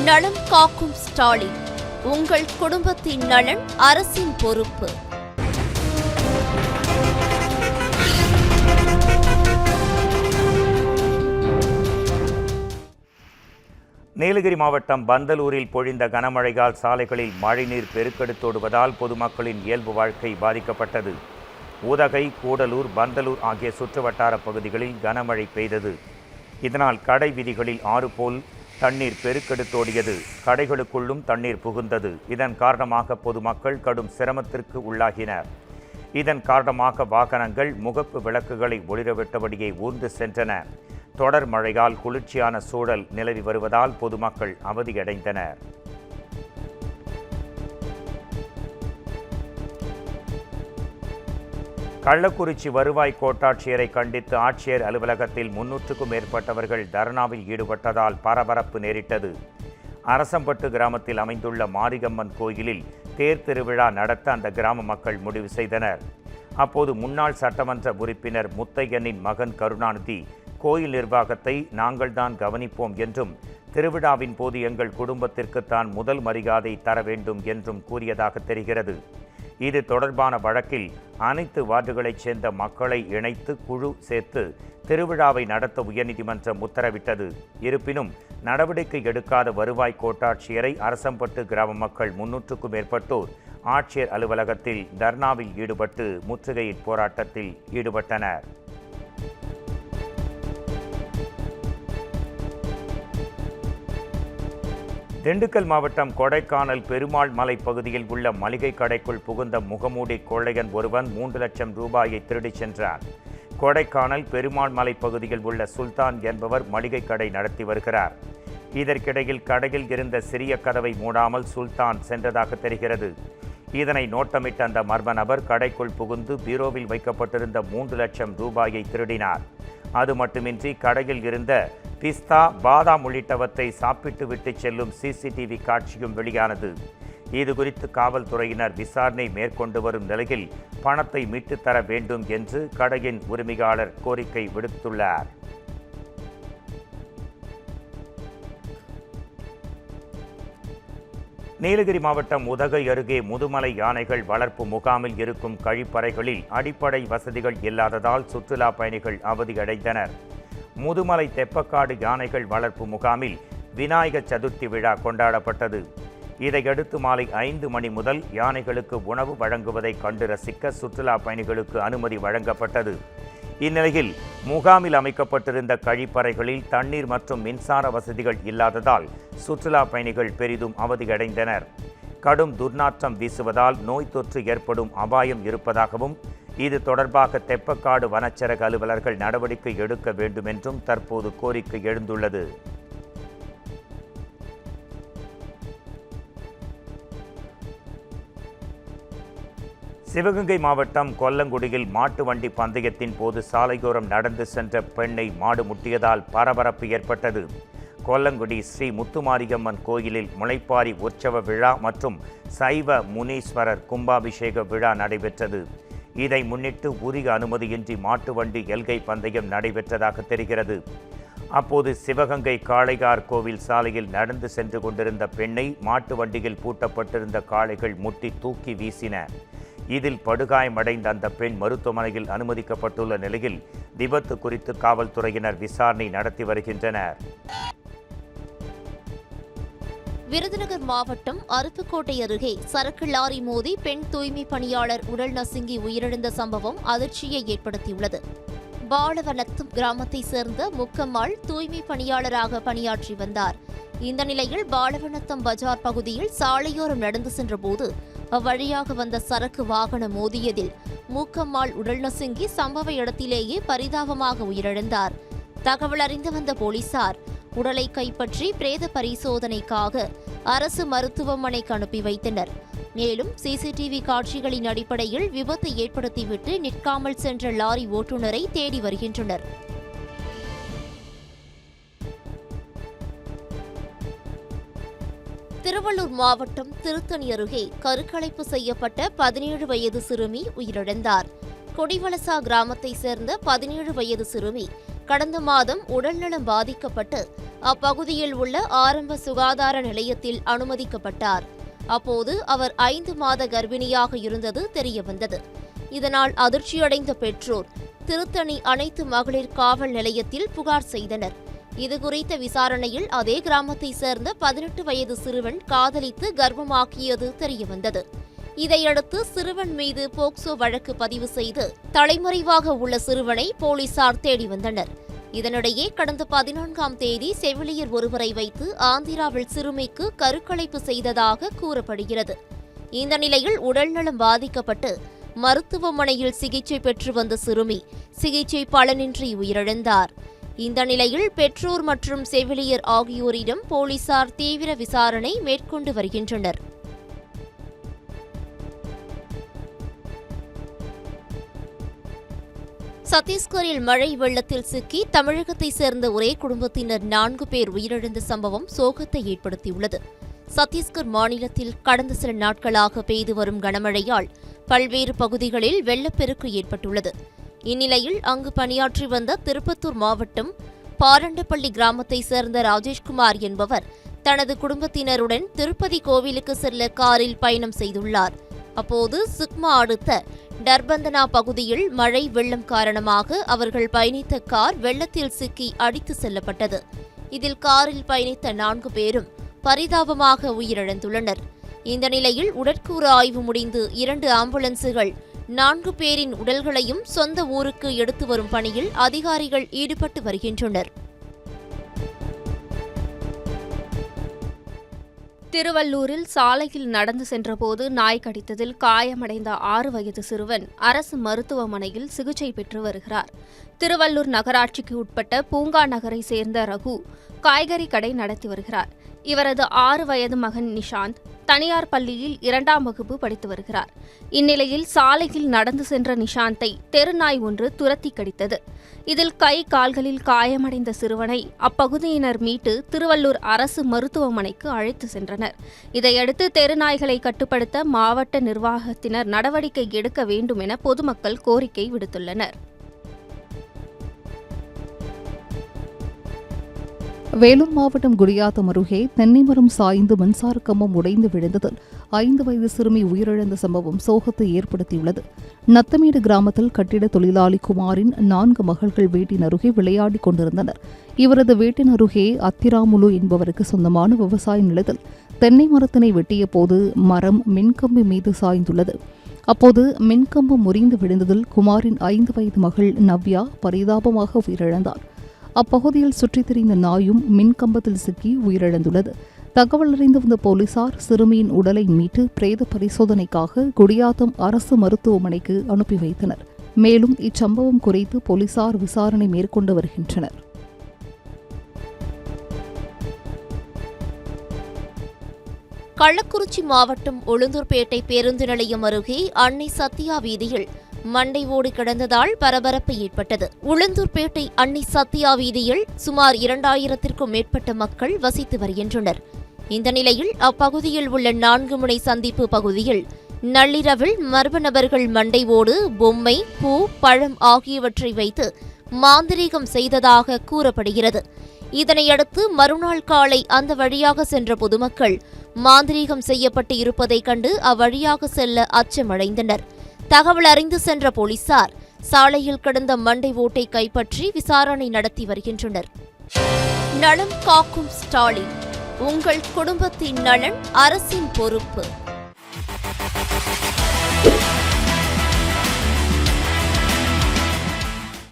நலம் காக்கும் ஸ்டாலின், உங்கள் குடும்பத்தின் நலன் அரசின் பொறுப்பு. நீலகிரி மாவட்டம் பந்தலூரில் பொழிந்த கனமழையால் சாலைகளில் மழைநீர் பெருக்கெடுத்தோடுவதால் பொதுமக்களின் இயல்பு வாழ்க்கை பாதிக்கப்பட்டது. உதகை, கூடலூர், பந்தலூர் ஆகிய சுற்றுவட்டார பகுதிகளில் கனமழை பெய்தது. இதனால் கடை வீதிகளில் ஆறு போல் தண்ணீர் பெருக்கெடுத்தோடியது. கடைகளுக்குள்ளும் தண்ணீர் புகுந்தது. இதன் காரணமாக பொதுமக்கள் கடும் சிரமத்திற்கு உள்ளாகினர். இதன் காரணமாக வாகனங்கள் முகப்பு விளக்குகளை ஒளிரவிட்டபடியே ஊர்ந்து சென்றன. தொடர் மழையால் குளிர்ச்சியான சூழல் நிலவி வருவதால் பொதுமக்கள் அவதியடைந்தனர். கள்ளக்குறிச்சி வருவாய் கோட்டாட்சியரை கண்டித்து ஆட்சியர் அலுவலகத்தில் 300க்கும் மேற்பட்டவர்கள் தர்ணாவில் ஈடுபட்டதால் பரபரப்பு நேரிட்டது. அரசம்பட்டு கிராமத்தில் அமைந்துள்ள மாரியம்மன் கோயிலில் தேர் திருவிழா நடத்த அந்த கிராம மக்கள் முடிவு செய்தனர். அப்போது முன்னாள் சட்டமன்ற உறுப்பினர் முத்தையனின் மகன் கருணாநிதி கோயில் நிர்வாகத்தை நாங்கள்தான் கவனிப்போம் என்றும் திருவிழாவின் போது எங்கள் குடும்பத்திற்குத்தான் முதல் மரியாதை தர வேண்டும் என்றும் கூறியதாக தெரிகிறது. இது தொடர்பான வழக்கில் அனைத்து வார்டுகளைச் சேர்ந்த மக்களை இணைத்து குழு சேர்த்து திருவிழாவை நடத்த உயர்நீதிமன்றம் உத்தரவிட்டது. இருப்பினும் நடவடிக்கை எடுக்காத வருவாய் கோட்டாட்சியரை அரசம்பட்டு கிராம மக்கள் 300க்கும் மேற்பட்டோர் ஆட்சியர் அலுவலகத்தில் தர்ணாவில் ஈடுபட்டு முற்றுகையிட் போராட்டத்தில் ஈடுபட்டனர். திண்டுக்கல் மாவட்டம் கொடைக்கானல் பெருமாள் மலை பகுதியில் உள்ள மளிகை கடைக்குள் புகுந்த முகமூடி கொள்ளையன் ஒருவன் 3 லட்சம் ரூபாயை திருடிச் சென்றார். கொடைக்கானல் பெருமாள் மலை பகுதியில் உள்ள சுல்தான் என்பவர் மளிகை கடை நடத்தி வருகிறார். இதற்கிடையில் கடையில் இருந்த சிறிய கதவை மூடாமல் சுல்தான் சென்றதாக தெரிகிறது. இதனை நோட்டமிட்ட அந்த மர்ம நபர் கடைக்குள் புகுந்து பீரோவில் வைக்கப்பட்டிருந்த 3 லட்சம் ரூபாயை திருடினார். அது மட்டுமின்றி கடையில் இருந்த பிஸ்தா, பாதாம் உள்ளிட்டவற்றை சாப்பிட்டு விட்டு செல்லும் சிசிடிவி காட்சியும் வெளியானது. இது குறித்து காவல்துறையினர் விசாரணை மேற்கொண்டு வரும் நிலையில் பணத்தை மீட்டுத் தர வேண்டும் என்று கடையின் உரிமையாளர் கோரிக்கை விடுத்துள்ளார். நீலகிரி மாவட்டம் உதகை அருகே முதுமலை யானைகள் வளர்ப்பு முகாமில் இருக்கும் கழிப்பறைகளில் அடிப்படை வசதிகள் இல்லாததால் சுற்றுலா பயணிகள் அவதியடைந்தனர். முதுமலை தெப்பக்காடு யானைகள் வளர்ப்பு முகாமில் விநாயகர் சதுர்த்தி விழா கொண்டாடப்பட்டது. இதையடுத்து மாலை 5 மணி முதல் யானைகளுக்கு உணவு வழங்குவதை கண்டு ரசிக்க சுற்றுலா பயணிகளுக்கு அனுமதி வழங்கப்பட்டது. இந்நிலையில் முகாமில் அமைக்கப்பட்டிருந்த கழிப்பறைகளில் தண்ணீர் மற்றும் மின்சார வசதிகள் இல்லாததால் சுற்றுலா பயணிகள் பெரிதும் அவதியடைந்தனர். கடும் துர்நாற்றம் வீசுவதால் நோய் தொற்று ஏற்படும் அபாயம் இருப்பதாகவும் இது தொடர்பாக தெப்பக்காடு வனச்சரக அலுவலர்கள் நடவடிக்கை எடுக்க வேண்டும் என்றும் தற்போது கோரிக்கை எழுந்துள்ளது. சிவகங்கை மாவட்டம் கொல்லங்குடியில் மாட்டு வண்டி பந்தயத்தின் போது சாலையோரம் நடந்து சென்ற பெண்ணை மாடு முட்டியதால் பரபரப்பு ஏற்பட்டது. கொல்லங்குடி ஸ்ரீ முத்துமாரியம்மன் கோயிலில் முளைப்பாரி உற்சவ விழா மற்றும் சைவ முனீஸ்வரர் கும்பாபிஷேக விழா நடைபெற்றது. இதை முன்னிட்டு உரிய அனுமதியின்றி மாட்டு வண்டி எல்கை பந்தயம் நடைபெற்றதாக தெரிகிறது. அப்போது சிவகங்கை காளையார் கோவில் சாலையில் நடந்து சென்று கொண்டிருந்த பெண்ணை மாட்டு வண்டியில் பூட்டப்பட்டிருந்த காளைகள் முட்டி தூக்கி வீசின. இதில் படுகாயமடைந்த அந்த பெண் மருத்துவமனையில் அனுமதிக்கப்பட்டுள்ள நிலையில் விபத்து குறித்து காவல்துறையினர் விசாரணை நடத்தி வருகின்றனர். விருதுநகர் மாவட்டம் அருப்புக்கோட்டை அருகே சரக்கு லாரி மோதி பெண் தூய்மை பணியாளர் உடல் நசுங்கி உயிரிழந்த சம்பவம் அதிர்ச்சியை ஏற்படுத்தியுள்ளது. பாலவனத்தம் கிராமத்தைச் சேர்ந்த முக்கம்மாள் தூய்மை பணியாளராக பணியாற்றி வந்தார். இந்த நிலையில் பாலவனத்தம் பஜார் பகுதியில் சாலையோரம் நடந்து சென்றபோது அவ்வழியாக வந்த சரக்கு வாகனம் மோதியதில் மூக்கம்மாள் உடல் நசுங்கி சம்பவ இடத்திலேயே பரிதாபமாக உயிரிழந்தார். தகவல் அறிந்து வந்த போலீசார் உடலை கைப்பற்றி பிரேத பரிசோதனைக்காக அரசு மருத்துவமனைக்கு அனுப்பி வைத்தனர். மேலும் சிசிடிவி காட்சிகளின் அடிப்படையில் விபத்தை ஏற்படுத்திவிட்டு நிற்காமல் சென்ற லாரி ஓட்டுநரை தேடி வருகின்றனர். திருவள்ளூர் மாவட்டம் திருத்தணி அருகே கருக்கலைப்பு செய்யப்பட்ட 17 வயது சிறுமி உயிரிழந்தார். கொடிவலசா கிராமத்தைச் சேர்ந்த 17 வயது சிறுமி கடந்த மாதம் உடல்நலம் பாதிக்கப்பட்டு அப்பகுதியில் உள்ள ஆரம்ப சுகாதார நிலையத்தில் அனுமதிக்கப்பட்டார். அப்போது அவர் 5 மாத கர்ப்பிணியாக இருந்தது தெரியவந்தது. இதனால் அதிர்ச்சியடைந்த பெற்றோர் திருத்தணி அனைத்து மகளிர் காவல் நிலையத்தில் புகார் செய்தனர். இதுகுறித்த விசாரணையில் அதே கிராமத்தைச் சேர்ந்த 18 வயது சிறுவன் காதலித்து கர்ப்பமாக்கியது தெரியவந்தது. இதையடுத்து சிறுவன் மீது போக்சோ வழக்கு பதிவு செய்து தலைமறைவாக உள்ள சிறுவனை போலீசார் தேடி வந்தனர். இதனிடையே கடந்த 14ஆம் தேதி செவிலியர் ஒருவரை வைத்து ஆந்திராவில் சிறுமிக்கு கருக்கலைப்பு செய்ததாக கூறப்படுகிறது. இந்த நிலையில் உடல்நலம் பாதிக்கப்பட்டு மருத்துவமனையில் சிகிச்சை பெற்று வந்த சிறுமி சிகிச்சை பலனின்றி உயிரிழந்தார். இந்த நிலையில் பெற்றோர் மற்றும் செவிலியர் ஆகியோரிடம் போலீசார் தீவிர விசாரணை மேற்கொண்டு வருகின்றனர். சத்தீஸ்கரில் மழை வெள்ளத்தில் சிக்கி தமிழகத்தைச் சேர்ந்த ஒரே குடும்பத்தினர் 4 பேர் உயிரிழந்த சம்பவம் சோகத்தை ஏற்படுத்தியுள்ளது. சத்தீஸ்கர் மாநிலத்தில் கடந்த சில நாட்களாக பெய்து வரும் கனமழையால் பல்வேறு பகுதிகளில் வெள்ளப்பெருக்கு ஏற்பட்டுள்ளது. இந்நிலையில் அங்கு பணியாற்றி வந்த திருப்பத்தூர் மாவட்டம் பாரண்டப்பள்ளி கிராமத்தைச் சேர்ந்த ராஜேஷ்குமார் என்பவர் தனது குடும்பத்தினருடன் திருப்பதி கோவிலுக்கு செல்ல காரில் பயணம் செய்துள்ளார். அப்போது சுக்மா அடுத்த டர்பந்தனா பகுதியில் மழை வெள்ளம் காரணமாக அவர்கள் பயணித்த கார் வெள்ளத்தில் சிக்கி அடித்து செல்லப்பட்டது. இதில் காரில் பயணித்த 4 பேரும் பரிதாபமாக உயிரிழந்துள்ளனர். இந்த நிலையில் உடற்கூறு ஆய்வு முடிந்து 2 ஆம்புலன்ஸுகள் 4 பேரின் உடல்களையும் சொந்த ஊருக்கு எடுத்து வரும் பணியில் அதிகாரிகள் ஈடுபட்டு வருகின்றனர். திருவள்ளூரில் சாலையில் நடந்து சென்றபோது நாய் கடித்ததில் காயமடைந்த 6 வயது சிறுவன் அரசு மருத்துவமனையில் சிகிச்சை பெற்று வருகிறார். திருவள்ளூர் நகராட்சிக்கு உட்பட்ட பூங்கா நகரை சேர்ந்த ரகு காய்கறி கடை நடத்தி வருகிறார். இவரது 6 வயது மகன் நிஷாந்த் தனியார் பள்ளியில் 2ஆம் வகுப்பு படித்து வருகிறார். இந்நிலையில் சாலையில் நடந்து சென்ற நிஷாந்தை தெருநாய் ஒன்று துரத்தி கடித்தது. இதில் கை கால்களில் காயமடைந்த சிறுவனை அப்பகுதியினர் மீட்டு திருவள்ளூர் அரசு மருத்துவமனைக்கு அழைத்து சென்றனர். இதையடுத்து தெருநாய்களை கட்டுப்படுத்த மாவட்ட நிர்வாகத்தினர் நடவடிக்கை எடுக்க வேண்டும் என பொதுமக்கள் கோரிக்கை விடுத்துள்ளனர். வேலூர் மாவட்டம் குடியாத்தம் அருகே தென்னைமரம் சாய்ந்து மின்சார கம்பம் உடைந்து விழுந்ததில் 5 வயது சிறுமி உயிரிழந்த சம்பவம் சோகத்தை ஏற்படுத்தியுள்ளது. நத்தமேடு கிராமத்தில் கட்டிட தொழிலாளி குமாரின் 4 மகள்கள் வீட்டின் அருகே விளையாடிக் கொண்டிருந்தனர். இவரது வீட்டின் அருகே அத்திராமுலு என்பவருக்கு சொந்தமான விவசாய நிலத்தில் தென்னை மரத்தினை வெட்டிய போது மரம் மின்கம்பி மீது சாய்ந்துள்ளது. அப்போது மின்கம்பம் முறிந்து விழுந்ததில் குமாரின் 5 வயது மகள் நவ்யா பரிதாபமாக உயிரிழந்தார். அப்பகுதியில் சுற்றித் திரிந்த நாயும் மின்கம்பத்தில் சிக்கி உயிரிழந்துள்ளது. தகவல் அறிந்து வந்த போலீசார் சிறுமியின் உடலை மீட்டு பிரேத பரிசோதனைக்காக குடியாத்தம் அரசு மருத்துவமனைக்கு அனுப்பி வைத்தனர். மேலும் இச்சம்பவம் குறித்து போலீசார் விசாரணை மேற்கொண்டு வருகின்றனர். கள்ளக்குறிச்சி மாவட்டம் உளுந்தூர்பேட்டை பேருந்து நிலையம் அருகே அன்னை சத்யா வீதியில் மண்டை ஓடி கிடந்ததால் பரபரப்பு ஏற்பட்டது. உளுந்தூர்பேட்டை அன்னை சத்யா வீதியில் சுமார் 2000த்திற்கும் மேற்பட்ட மக்கள் வசித்து வருகின்றனர். இந்த நிலையில் அப்பகுதியில் உள்ள 4 முனை சந்திப்பு பகுதியில் நள்ளிரவில் மர்ம நபர்கள் மண்டை ஓடு, பொம்மை, பூ, பழம் ஆகியவற்றை வைத்து மாந்திரீகம் செய்ததாக கூறப்படுகிறது. இதனையடுத்து மறுநாள் காலை அந்த வழியாக சென்ற பொதுமக்கள் மாந்திரீகம் செய்யப்பட்டு இருப்பதைக் கண்டு அவ்வழியாக செல்ல அச்சமடைந்தனர். தகவல் அறிந்து சென்ற போலீசார் சாலையில் கிடந்த மண்டை ஓட்டை கைப்பற்றி விசாரணை நடத்தி வருகின்றனர். நலம் காக்கும் ஸ்டாலின், உங்கள் குடும்பத்தின் நலன் அரசின் பொறுப்பு.